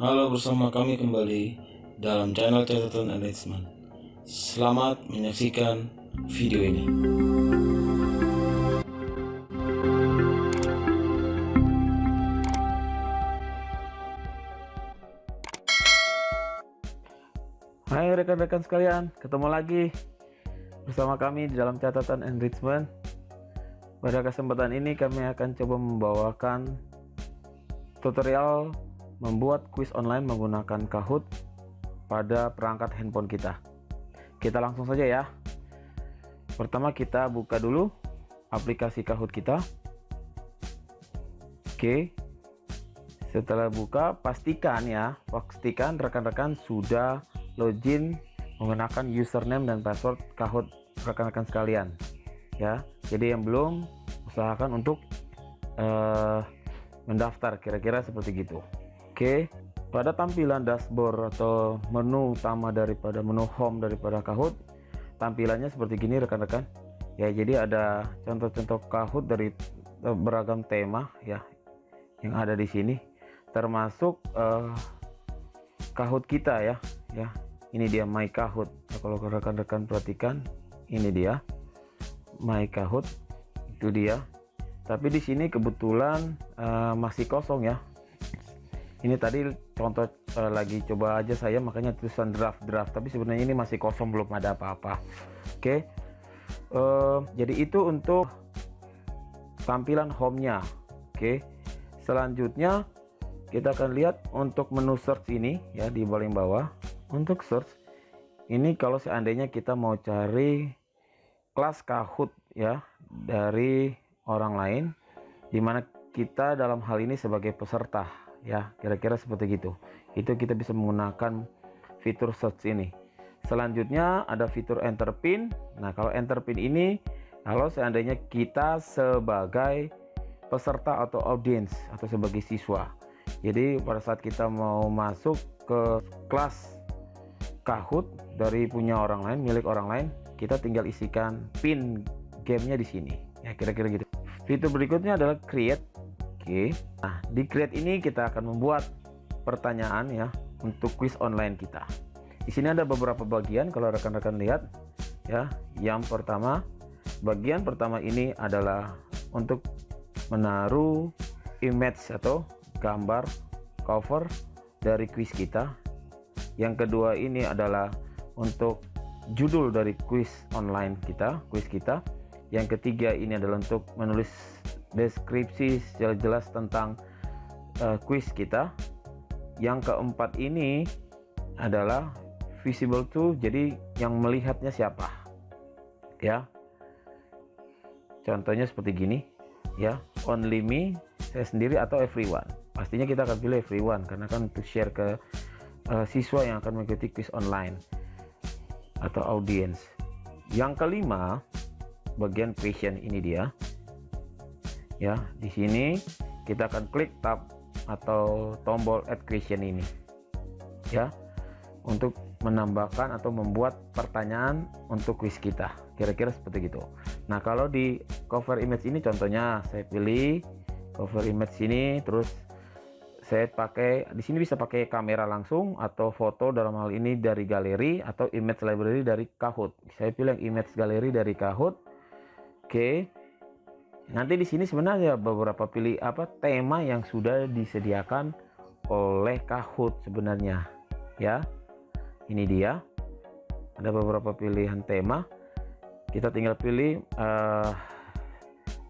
Halo, bersama kami kembali dalam channel catatan enrichment. Selamat menyaksikan video ini. Hai rekan-rekan sekalian, ketemu lagi bersama kami di dalam catatan enrichment. Pada kesempatan ini kami akan coba membawakan tutorial membuat kuis online menggunakan Kahoot pada perangkat handphone kita. Kita langsung saja ya. Pertama kita buka dulu aplikasi Kahoot kita. Oke. Setelah buka, pastikan rekan-rekan sudah login menggunakan username dan password Kahoot rekan-rekan sekalian ya. Jadi yang belum, usahakan untuk mendaftar, kira-kira seperti gitu. Oke, pada tampilan dashboard atau menu utama daripada menu home daripada Kahoot, tampilannya seperti gini rekan-rekan ya. Jadi ada contoh-contoh Kahoot dari beragam tema ya yang ada di sini, termasuk Kahoot kita ya. Ini dia My Kahoot. Kalau rekan-rekan perhatikan, ini dia My Kahoot, itu dia. Tapi di sini kebetulan masih kosong ya. Ini tadi contoh lagi coba aja saya, makanya tulisan draft. Tapi sebenarnya ini masih kosong, belum ada apa-apa. Oke. Jadi itu untuk tampilan home-nya. Oke. Selanjutnya kita akan lihat untuk menu search ini ya, di paling bawah. Untuk search ini, kalau seandainya kita mau cari kelas Kahoot ya dari orang lain, dimana kita dalam hal ini sebagai peserta ya, kira-kira seperti gitu, itu kita bisa menggunakan fitur search ini. Selanjutnya ada fitur enter pin. Nah, kalau enter pin ini kalau seandainya kita sebagai peserta atau audiens atau sebagai siswa, jadi pada saat kita mau masuk ke kelas Kahoot dari punya orang lain, milik orang lain, kita tinggal isikan pin gamenya di sini ya, kira-kira gitu. Fitur berikutnya adalah create. Oke. Nah, di create ini kita akan membuat pertanyaan ya untuk kuis online kita. Di sini ada beberapa bagian kalau rekan-rekan lihat ya. Yang pertama, bagian pertama ini adalah untuk menaruh image atau gambar cover dari kuis kita. Yang kedua ini adalah untuk judul dari kuis online kita, kuis kita. Yang ketiga ini adalah untuk menulis deskripsi jelas tentang kuis kita. Yang keempat ini adalah visible to, jadi yang melihatnya siapa ya. Contohnya seperti gini ya, only me, saya sendiri, atau everyone. Pastinya kita akan pilih everyone karena kan untuk share ke siswa yang akan mengikuti kuis online atau audiens. Yang kelima, bagian question ini dia ya. Di sini kita akan klik tab atau tombol add question ini ya, untuk menambahkan atau membuat pertanyaan untuk kuis kita, kira-kira seperti gitu. Nah, kalau di cover image ini contohnya saya pilih cover image ini, terus saya pakai di sini, bisa pakai kamera langsung atau foto, dalam hal ini dari galeri atau image library dari Kahoot. Saya pilih yang image galeri dari Kahoot. Oke. Nanti di sini sebenarnya beberapa tema yang sudah disediakan oleh Kahoot sebenarnya ya. Ini dia. Ada beberapa pilihan tema. Kita tinggal pilih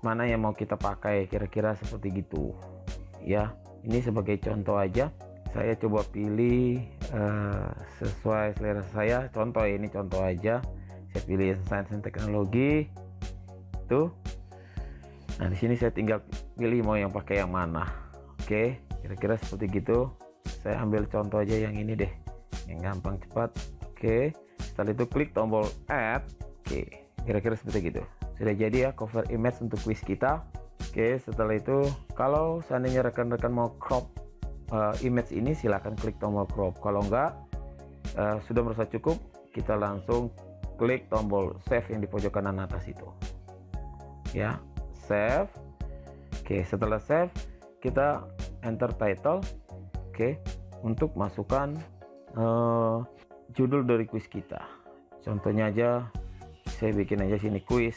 mana yang mau kita pakai, kira-kira seperti gitu ya. Ini sebagai contoh aja, saya coba pilih sesuai selera saya. Contoh ini contoh aja, saya pilih sains dan teknologi tuh. Nah, di sini saya tinggal pilih mau yang pakai yang mana. Oke, kira-kira seperti gitu. Saya ambil contoh aja yang ini deh, yang gampang cepat. Oke, setelah itu klik tombol add. Oke, kira-kira seperti gitu. Sudah jadi ya cover image untuk kuis kita. Oke, setelah itu kalau seandainya rekan-rekan mau crop image ini, silahkan klik tombol crop. Kalau enggak, sudah merasa cukup, kita langsung klik tombol save yang di pojok kanan atas itu ya, save. Oke, setelah save kita enter title. Oke, untuk masukkan judul dari kuis kita. Contohnya aja saya bikin aja sini kuis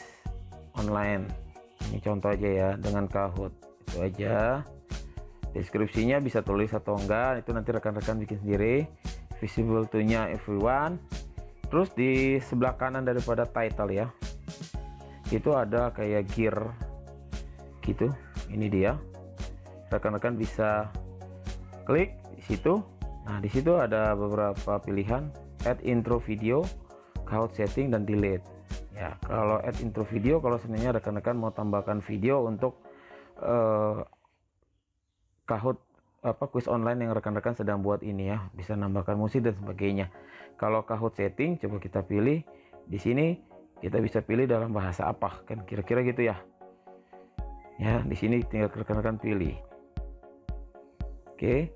online, ini contoh aja ya dengan Kahoot. Itu aja. Deskripsinya bisa tulis atau enggak, itu nanti rekan-rekan bikin sendiri. Visible to nya everyone. Terus di sebelah kanan daripada title ya, itu ada kayak gear gitu. Ini dia. Rekan-rekan bisa klik di situ. Nah, di situ ada beberapa pilihan: add intro video, Kahoot setting, dan delete. Ya, kalau add intro video, kalau sebenarnya rekan-rekan mau tambahkan video untuk Kahoot kuis online yang rekan-rekan sedang buat ini ya, bisa nambahkan musik dan sebagainya. Kalau Kahoot setting, coba kita pilih di sini, kita bisa pilih dalam bahasa apa kan, kira-kira gitu ya. Ya, di sini tinggal rekan-rekan pilih. Oke,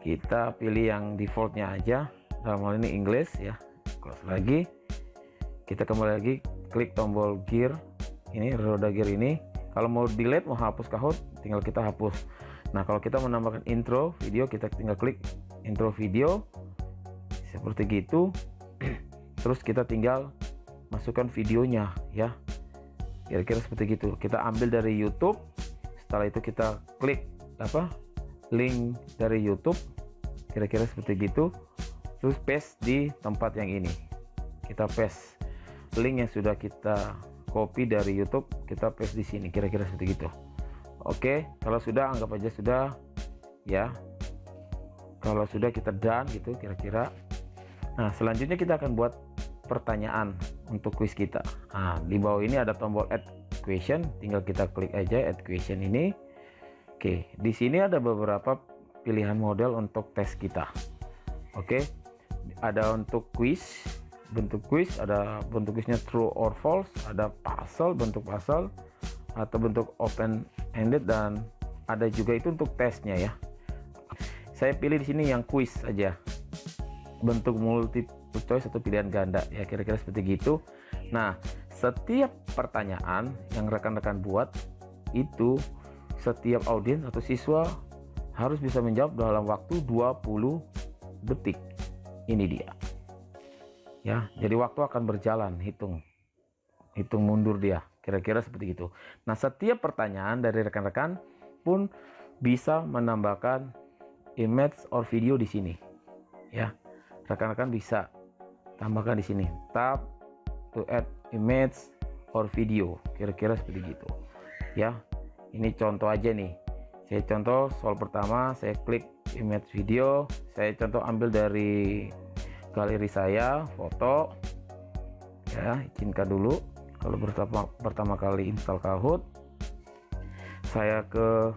kita pilih yang defaultnya aja, dalam hal ini English ya. Close lagi, kita kembali lagi klik tombol gear ini, roda gear ini. Kalau mau delete, mau hapus Kahoot, tinggal kita hapus. Nah, kalau kita menambahkan intro video, kita tinggal klik intro video seperti gitu. Terus kita tinggal masukkan videonya ya, kira-kira seperti gitu. Kita ambil dari YouTube, setelah itu kita klik link dari YouTube, kira-kira seperti gitu. Terus paste di tempat yang ini, kita paste link yang sudah kita copy dari YouTube, kita paste di sini, kira-kira seperti gitu. Oke, kalau sudah, anggap aja sudah ya. Kalau sudah, kita done gitu kira-kira. Nah, selanjutnya kita akan buat pertanyaan untuk kuis kita. Nah, di bawah ini ada tombol add question, tinggal kita klik aja add question ini. Oke, di sini ada beberapa pilihan model untuk tes kita. Oke, ada untuk kuis, bentuk kuis, ada bentuk kuisnya true or false, ada puzzle, bentuk puzzle, atau bentuk open ended, dan ada juga itu untuk tesnya ya. Saya pilih di sini yang kuis aja, bentuk multiple choice atau pilihan ganda ya, kira-kira seperti gitu. Nah, setiap pertanyaan yang rekan-rekan buat itu, setiap audiens atau siswa harus bisa menjawab dalam waktu 20 detik. Ini dia ya, jadi waktu akan berjalan, hitung mundur dia, kira-kira seperti itu. Nah, setiap pertanyaan dari rekan-rekan pun bisa menambahkan image or video di sini ya. Rekan-rekan bisa tambahkan di sini, tab to add image or video, kira-kira seperti gitu ya. Ini contoh aja nih, saya contoh soal pertama, saya klik image video, saya contoh ambil dari galeri saya, foto ya, izinkan dulu. Kalau pertama kali install Kahoot, saya ke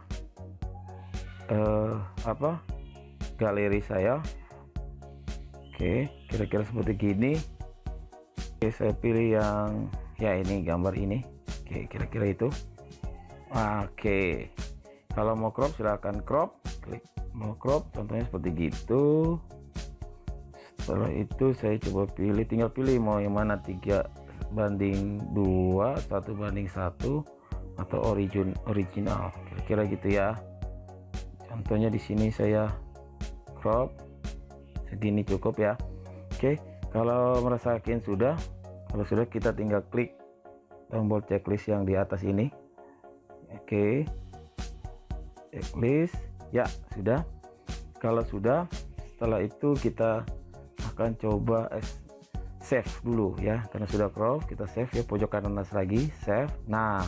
galeri saya. Oke, kira-kira seperti gini. Oke, saya pilih yang ya ini, gambar ini. Oke, kira-kira itu. Oke, kalau mau crop silahkan crop, klik mau crop, contohnya seperti gitu. Setelah itu saya coba pilih, tinggal pilih mau yang mana, 3:2, 1:1, atau original, kira-kira gitu ya. Contohnya di sini saya crop segini cukup ya. Oke, kalau merasa yakin sudah, kalau sudah kita tinggal klik tombol checklist yang di atas ini. Oke, checklist ya, sudah. Kalau sudah, setelah itu kita akan coba save dulu ya, karena sudah crop, kita save ya, pojok kanan atas lagi save. Nah,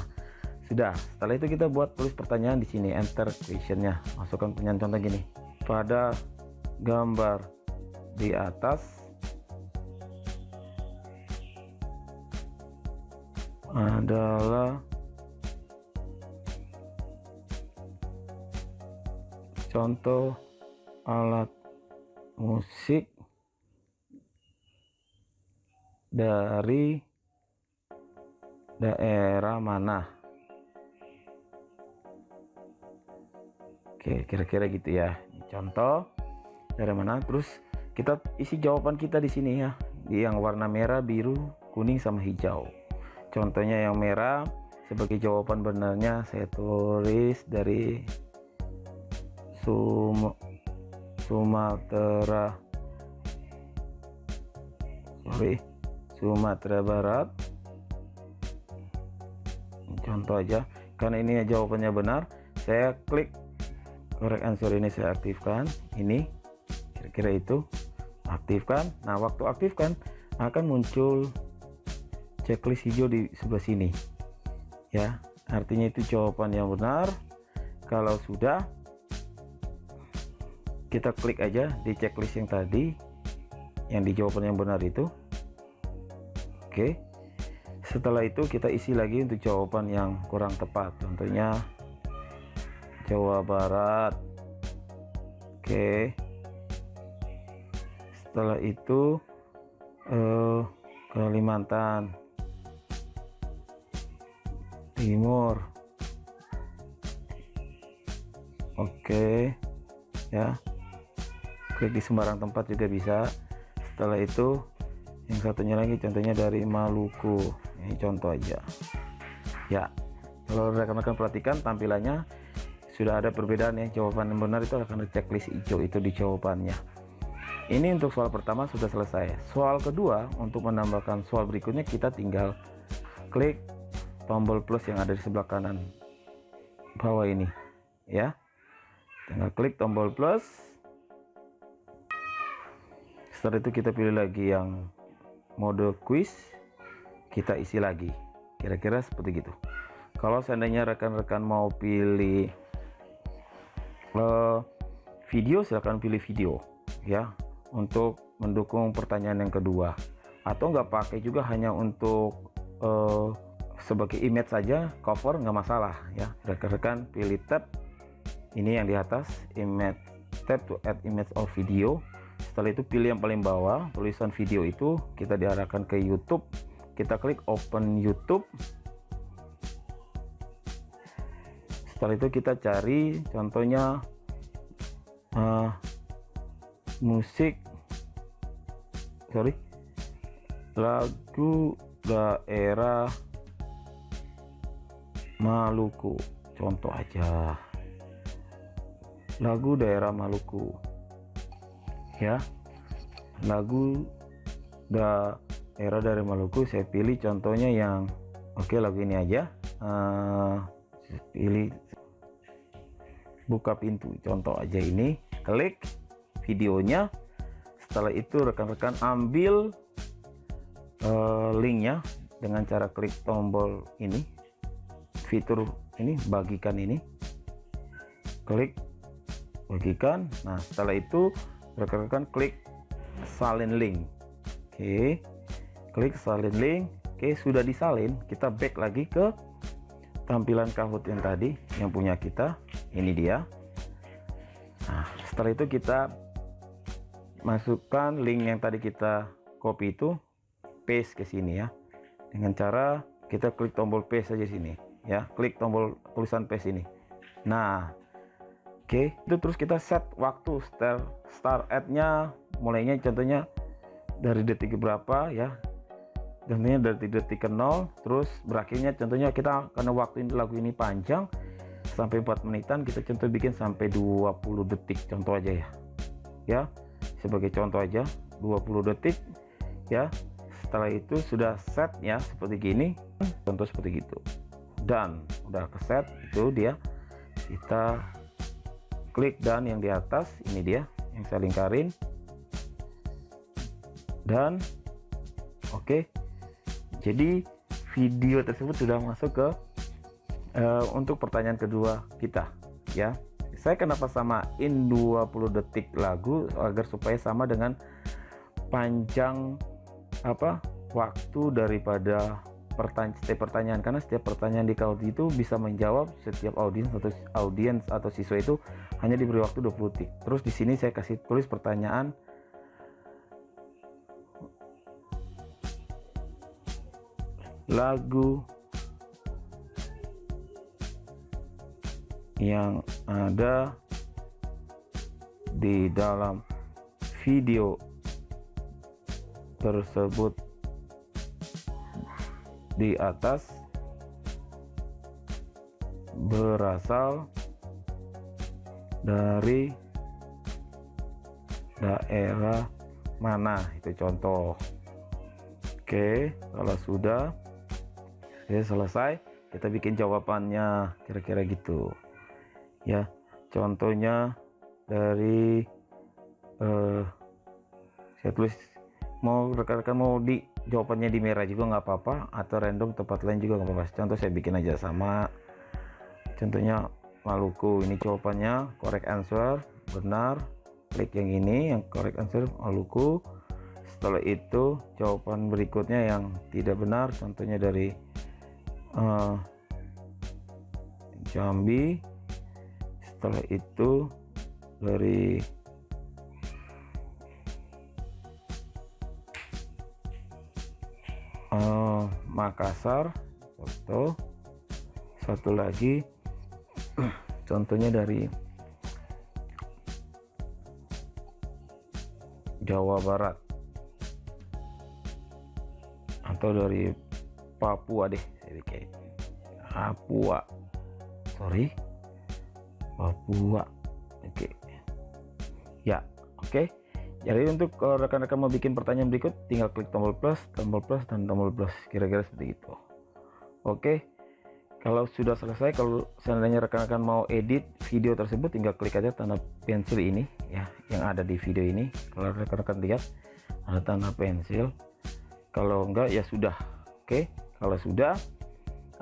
sudah. Setelah itu kita buat tulis pertanyaan di sini, enter questionnya, masukkan pertanyaan contoh gini: pada gambar di atas adalah contoh alat musik dari daerah mana. Oke, kira-kira gitu ya. Contoh dari mana, terus kita isi jawaban kita di sini ya, di yang warna merah, biru, kuning, sama hijau. Contohnya yang merah, sebagai jawaban benarnya saya tulis dari Sumatera Barat. Contoh aja, karena ini jawabannya benar, saya klik correct answer ini, saya aktifkan ini, kira-kira itu, aktifkan. Nah, waktu aktifkan akan muncul checklist hijau di sebelah sini ya, artinya itu jawaban yang benar. Kalau sudah, kita klik aja di checklist yang tadi, yang di jawaban yang benar itu. Oke, setelah itu kita isi lagi untuk jawaban yang kurang tepat, contohnya Jawa Barat. Oke, setelah itu Kalimantan Timur. Oke ya, klik di sembarang tempat juga bisa. Setelah itu yang satunya lagi, contohnya dari Maluku, ini contoh aja ya. Kalau rekan-rekan perhatikan tampilannya sudah ada perbedaan ya, jawaban yang benar itu akan ada checklist hijau itu di jawabannya. Ini untuk soal pertama sudah selesai. Soal kedua, untuk menambahkan soal berikutnya kita tinggal klik tombol plus yang ada di sebelah kanan bawah ini ya, tinggal klik tombol plus. Setelah itu kita pilih lagi yang mode quiz, kita isi lagi, kira-kira seperti gitu. Kalau seandainya rekan-rekan mau pilih video, silahkan pilih video ya, untuk mendukung pertanyaan yang kedua, atau nggak pakai juga, hanya untuk sebagai image saja, cover nggak masalah ya. Rekan-rekan pilih tab ini yang di atas, image tab to add image or video. Setelah itu pilih yang paling bawah tulisan video, itu kita diarahkan ke YouTube, kita klik open YouTube. Setelah itu kita cari contohnya lagu daerah Maluku, contoh aja lagu daerah Maluku ya, lagu daerah dari Maluku. Saya pilih contohnya yang lagu ini aja, pilih buka pintu, contoh aja ini, klik videonya. Setelah itu rekan-rekan ambil linknya dengan cara klik tombol ini, fitur ini, bagikan ini, klik bagikan. Nah, setelah itu rekan-rekan klik salin link. Oke, klik salin link. Oke, sudah disalin, kita back lagi ke tampilan Kahoot yang tadi, yang punya kita, ini dia. Nah, setelah itu kita masukkan link yang tadi kita copy itu, paste ke sini ya, dengan cara kita klik tombol paste saja sini ya, klik tombol tulisan paste ini. Nah, oke, itu terus kita set waktu start ad-nya, mulainya contohnya dari detik berapa ya, contohnya dari detik ke 0, terus berakhirnya contohnya kita, karena waktu ini lagu ini panjang sampai 4 menitan, kita contoh bikin sampai 20 detik contoh aja ya, sebagai contoh aja 20 detik ya. Setelah itu sudah set ya, seperti gini, contoh seperti gitu, dan udah ke set itu dia. Kita klik dan yang di atas ini dia yang saya lingkarin, dan oke. Jadi video tersebut sudah masuk ke untuk pertanyaan kedua kita ya. Saya kenapa samain 20 detik lagu, agar supaya sama dengan panjang waktu daripada setiap pertanyaan, karena setiap pertanyaan di Kahoot itu bisa menjawab setiap audiens atau siswa itu hanya diberi waktu 20 detik. Terus di sini saya kasih tulis pertanyaan lagu yang ada di dalam video tersebut di atas berasal dari daerah mana, itu contoh. Oke, kalau sudah selesai, kita bikin jawabannya kira-kira gitu ya. Contohnya dari saya tulis, mau rekan-rekan mau di jawabannya di merah juga nggak apa-apa, atau random tempat lain juga nggak apa-apa. Contoh saya bikin aja sama, contohnya Maluku. Ini jawabannya correct answer, benar. Klik yang ini, yang correct answer Maluku. Setelah itu jawaban berikutnya yang tidak benar, contohnya dari Jambi. Setelah itu dari Makassar. Satu lagi contohnya dari Jawa Barat atau dari Papua deh, saya bikin Papua, oke ya. Oke, jadi untuk rekan-rekan mau bikin pertanyaan berikut, tinggal klik tombol plus, dan tombol plus, kira-kira seperti itu. Oke, kalau sudah selesai, kalau seandainya rekan-rekan mau edit video tersebut, tinggal klik aja tanda pensil ini ya, yang ada di video ini. Kalau rekan-rekan lihat ada tanda pensil, kalau enggak ya sudah. Oke, kalau sudah,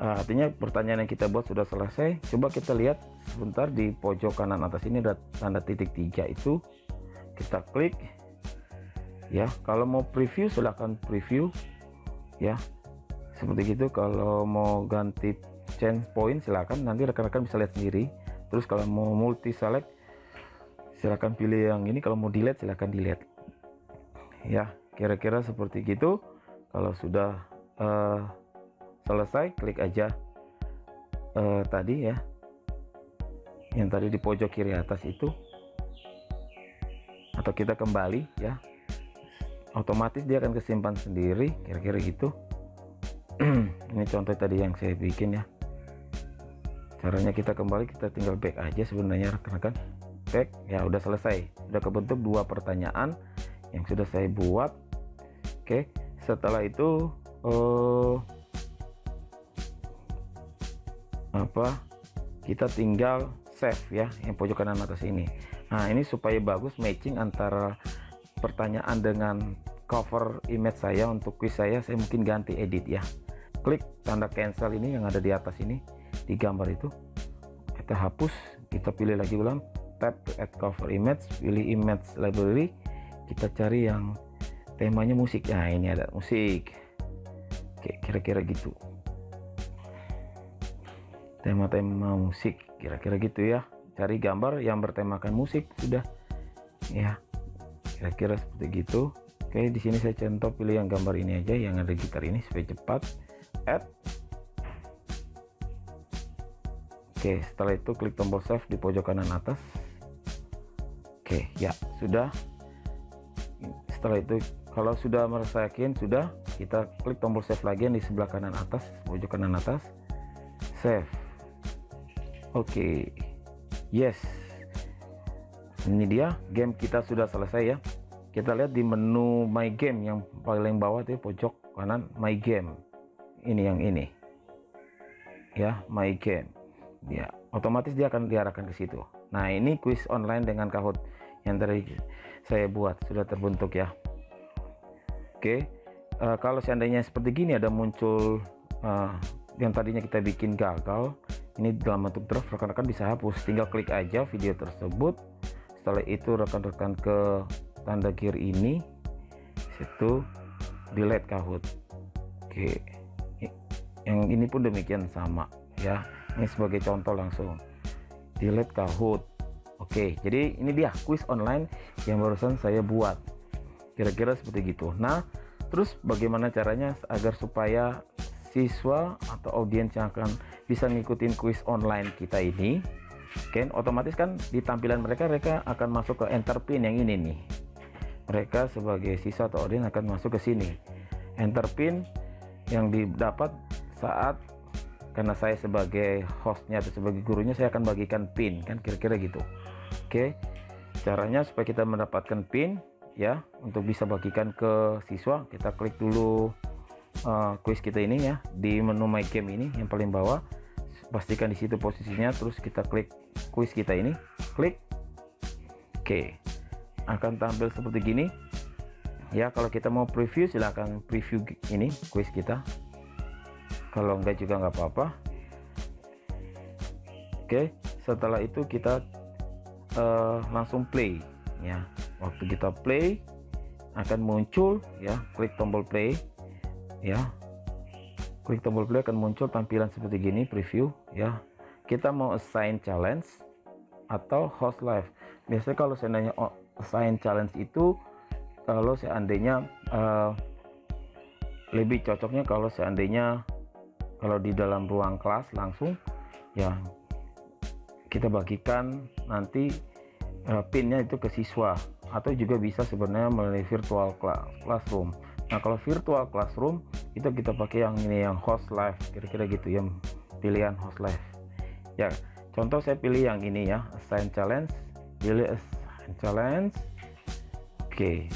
artinya pertanyaan yang kita buat sudah selesai. Coba kita lihat sebentar di pojok kanan atas ini ada tanda titik 3, itu kita klik ya. Kalau mau preview silahkan preview ya, seperti gitu. Kalau mau ganti change point silakan, nanti rekan-rekan bisa lihat sendiri. Terus kalau mau multi select silahkan pilih yang ini, kalau mau delete silahkan delete ya, kira-kira seperti gitu. Kalau sudah selesai, klik aja tadi ya, yang tadi di pojok kiri atas itu, atau kita kembali ya, otomatis dia akan kesimpan sendiri, kira-kira gitu. Ini contoh tadi yang saya bikin ya. Caranya kita kembali, kita tinggal back aja sebenarnya rekan-rekan, back ya. Udah selesai, udah kebentuk 2 pertanyaan yang sudah saya buat. Oke, setelah itu kita tinggal save ya, yang pojok kanan atas ini. Nah, ini supaya bagus matching antara pertanyaan dengan cover image saya untuk quiz saya mungkin ganti edit ya. Klik tanda cancel ini yang ada di atas ini, di gambar itu kita hapus, kita pilih lagi ulang, tap to add cover image, pilih image library, kita cari yang temanya musik. Nah, ini ada musik. Oke, kira-kira gitu, tema-tema musik, kira-kira gitu ya. Cari gambar yang bertemakan musik, sudah ya, kira-kira seperti gitu. Oke, di sini saya contoh pilih yang gambar ini aja, yang ada gitar ini supaya cepat. Add. Oke, setelah itu klik tombol save di pojok kanan atas. Oke ya, sudah. Setelah itu kalau sudah merasa yakin sudah, kita klik tombol save lagi yang di sebelah kanan atas, pojok kanan atas, save. Oke, yes, ini dia game kita sudah selesai ya. Kita lihat di menu my game yang paling bawah itu, pojok kanan, my game. Ini yang ini ya, my game ya, otomatis dia akan diarahkan ke situ. Nah, ini quiz online dengan Kahoot yang tadi saya buat sudah terbentuk ya. Oke, kalau seandainya seperti gini ada muncul yang tadinya kita bikin gagal, ini dalam bentuk draft, rekan-rekan bisa hapus, tinggal klik aja video tersebut. Setelah itu rekan-rekan ke tanda gear ini, situ delete Kahoot. Oke, yang ini pun demikian sama ya, ini sebagai contoh langsung delete Kahoot. Oke, jadi ini dia quiz online yang barusan saya buat, kira-kira seperti gitu. Nah, terus bagaimana caranya agar supaya siswa atau audiens yang akan bisa ngikutin quiz online kita ini, kan otomatis kan di tampilan mereka akan masuk ke enter pin yang ini nih. Mereka sebagai siswa atau audiens akan masuk ke sini, enter pin yang didapat saat, karena saya sebagai hostnya atau sebagai gurunya, saya akan bagikan pin kan, kira-kira gitu. Oke, caranya supaya kita mendapatkan pin ya, untuk bisa bagikan ke siswa, kita klik dulu kuis kita ini ya, di menu My Game ini yang paling bawah, pastikan di situ posisinya, terus kita klik kuis kita ini, klik. Oke, akan tampil seperti gini ya. Kalau kita mau preview, silahkan preview ini kuis kita, kalau enggak juga nggak apa-apa. Oke, setelah itu kita langsung play ya. Waktu kita play akan muncul ya, klik tombol play ya, klik tombol play akan muncul tampilan seperti gini, preview ya. Kita mau assign challenge atau host live. Biasanya kalau seandainya assign challenge itu kalau seandainya lebih cocoknya kalau seandainya kalau di dalam ruang kelas langsung ya, kita bagikan nanti pinnya itu ke siswa, atau juga bisa sebenarnya melalui virtual classroom. Nah, kalau virtual classroom itu kita pakai yang ini, yang host live, kira-kira gitu, yang pilihan host live ya. Contoh saya pilih yang ini ya, assign challenge, pilih assign challenge. Oke,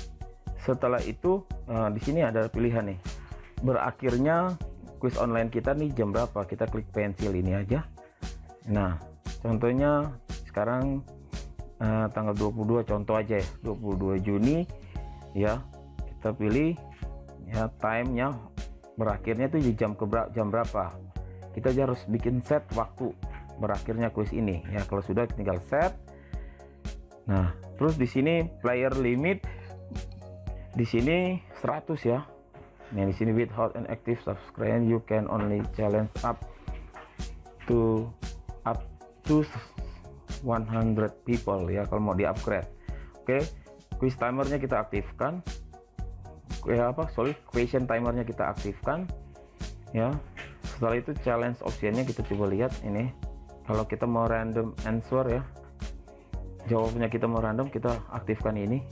setelah itu di sini ada pilihan nih, berakhirnya quiz online kita nih jam berapa, kita klik pensil ini aja. Nah, contohnya sekarang tanggal 22, contoh aja ya, 22 Juni ya, kita pilih ya, time-nya berakhirnya tuh di jam berapa. Kita aja harus bikin set waktu berakhirnya kuis ini ya. Kalau sudah tinggal set. Nah, terus di sini player limit di sini 100 ya. Nah, di sini without an active subscriber you can only challenge up to 100 people ya kalau mau di upgrade. Oke, quiz timernya kita aktifkan ya, question timernya kita aktifkan ya. Setelah itu challenge optionnya kita coba lihat ini, kalau kita mau random answer ya, jawabnya kita mau random, kita aktifkan ini.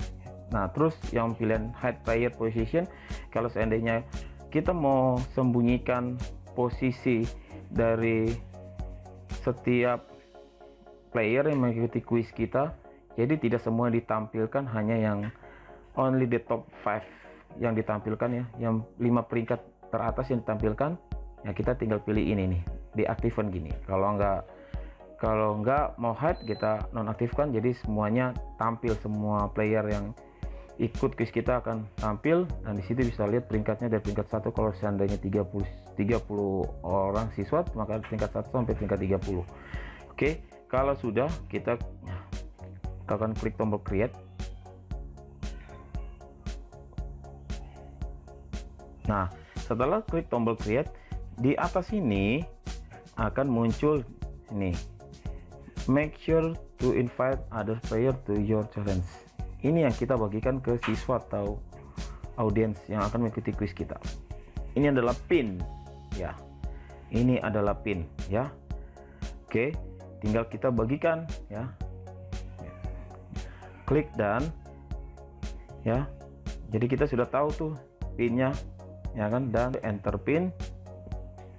Nah, terus yang pilihan hide player position, kalau seandainya kita mau sembunyikan posisi dari setiap player yang mengikuti kuis kita, jadi tidak semua ditampilkan, hanya yang only the top 5 yang ditampilkan ya, yang 5 peringkat teratas yang ditampilkan ya. Kita tinggal pilih ini nih, diaktifkan gini. Kalau nggak mau hide, kita nonaktifkan, jadi semuanya tampil, semua player yang ikut kuis kita akan tampil. Dan di situ bisa lihat peringkatnya dari peringkat 1, kalau seandainya 30 orang siswa, maka tingkat 1 sampai tingkat 30. Oke, kalau sudah, kita akan klik tombol create. Nah, setelah klik tombol create, di atas ini akan muncul ini, make sure to invite other player to your challenge. Ini yang kita bagikan ke siswa atau audiens yang akan mengikuti quiz kita. Ini adalah pin ya, ini adalah pin ya. Oke, tinggal kita bagikan ya, klik dan ya, jadi kita sudah tahu tuh pinnya ya kan, dan enter pin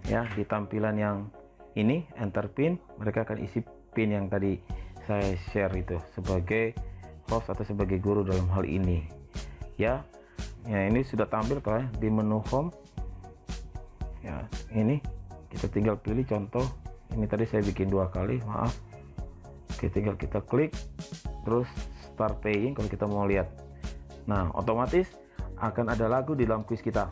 ya. Di tampilan yang ini enter pin, mereka akan isi pin yang tadi saya share itu sebagai host atau sebagai guru dalam hal ini ya. Ya, ini sudah tampil kalau di menu home ya. Ini kita tinggal pilih, contoh ini tadi saya bikin 2 kali, maaf. Oke, tinggal kita klik terus start playing kalau kita mau lihat. Nah, otomatis akan ada lagu di dalam quiz kita.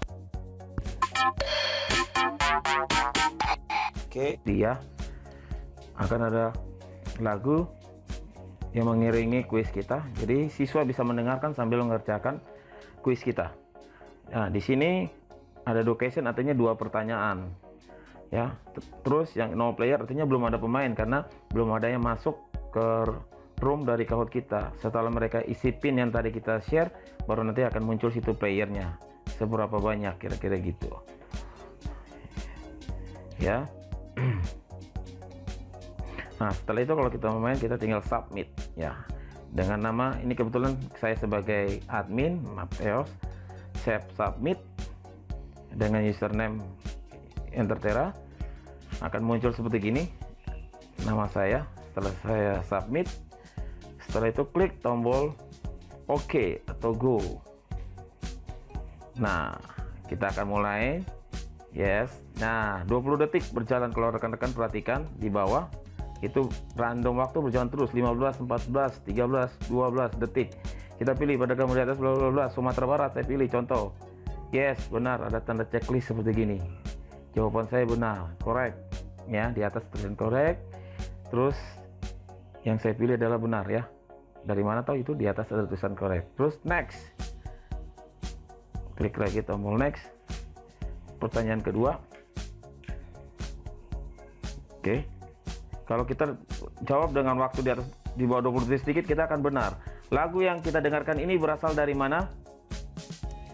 Oke, dia akan ada lagu yang mengiringi kuis kita, jadi siswa bisa mendengarkan sambil mengerjakan kuis kita. Nah, di sini ada 2 question, artinya 2 pertanyaan ya. Terus yang no player artinya belum ada pemain, karena belum ada yang masuk ke room dari Kahoot kita. Setelah mereka isi pin yang tadi kita share, baru nanti akan muncul situ playernya seberapa banyak, kira-kira gitu ya. Nah, setelah itu kalau kita main, kita tinggal submit ya, dengan nama ini, kebetulan saya sebagai admin Mateos, saya submit dengan username Entertera, akan muncul seperti gini nama saya. Setelah saya submit, Setelah itu klik tombol OK atau Go. Nah, kita akan mulai. Yes. Nah, 20 detik berjalan. Kalau rekan-rekan perhatikan di bawah itu random waktu berjalan terus, 15, 14, 13, 12 detik. Kita pilih pada gambar di atas, bla bla bla, Sumatera Barat saya pilih contoh. Yes, benar, ada tanda checklist seperti gini. Jawaban saya benar, correct. Ya, di atas tulisan correct. Terus yang saya pilih adalah benar ya. Dari mana tahu itu di atas ada tulisan correct. Terus next. Klik lagi tombol next. Pertanyaan kedua. Oke. Kalau kita jawab dengan waktu di atas di bawah 20 detik sedikit, kita akan benar. Lagu yang kita dengarkan ini berasal dari mana?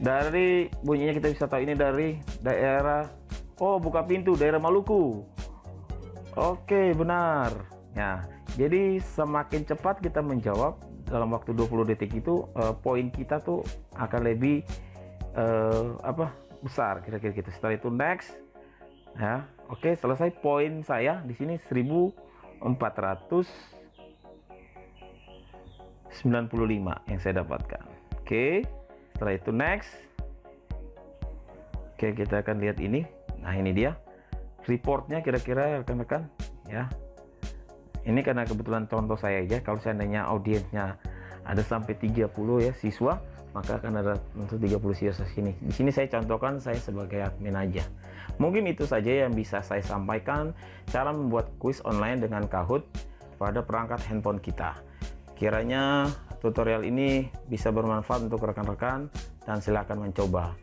Dari bunyinya kita bisa tahu ini dari daerah, oh buka pintu, daerah Maluku. Oke, benar. Nah, jadi semakin cepat kita menjawab dalam waktu 20 detik itu, poin kita tuh akan lebih besar kira-kira gitu. Setelah itu next. Ya, oke, selesai. Poin saya di sini 1495 yang saya dapatkan. Oke. Setelah itu next. Oke, kita akan lihat ini. Nah, ini dia reportnya kira-kira rekan-rekan ya. Ini karena kebetulan contoh saya aja. Kalau seandainya audiensnya ada sampai 30 ya siswa, maka akan ada untuk 30 siswa sini. Di sini saya contohkan saya sebagai admin aja. Mungkin itu saja yang bisa saya sampaikan cara membuat kuis online dengan Kahoot pada perangkat handphone kita. Kiranya tutorial ini bisa bermanfaat untuk rekan-rekan dan silakan mencoba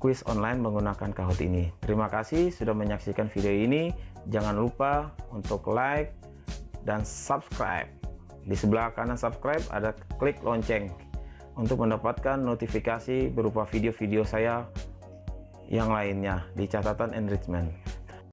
kuis online menggunakan Kahoot ini. Terima kasih sudah menyaksikan video ini. Jangan lupa untuk like dan subscribe. Di sebelah kanan subscribe ada klik lonceng untuk mendapatkan notifikasi berupa video-video saya yang lainnya di catatan enrichment.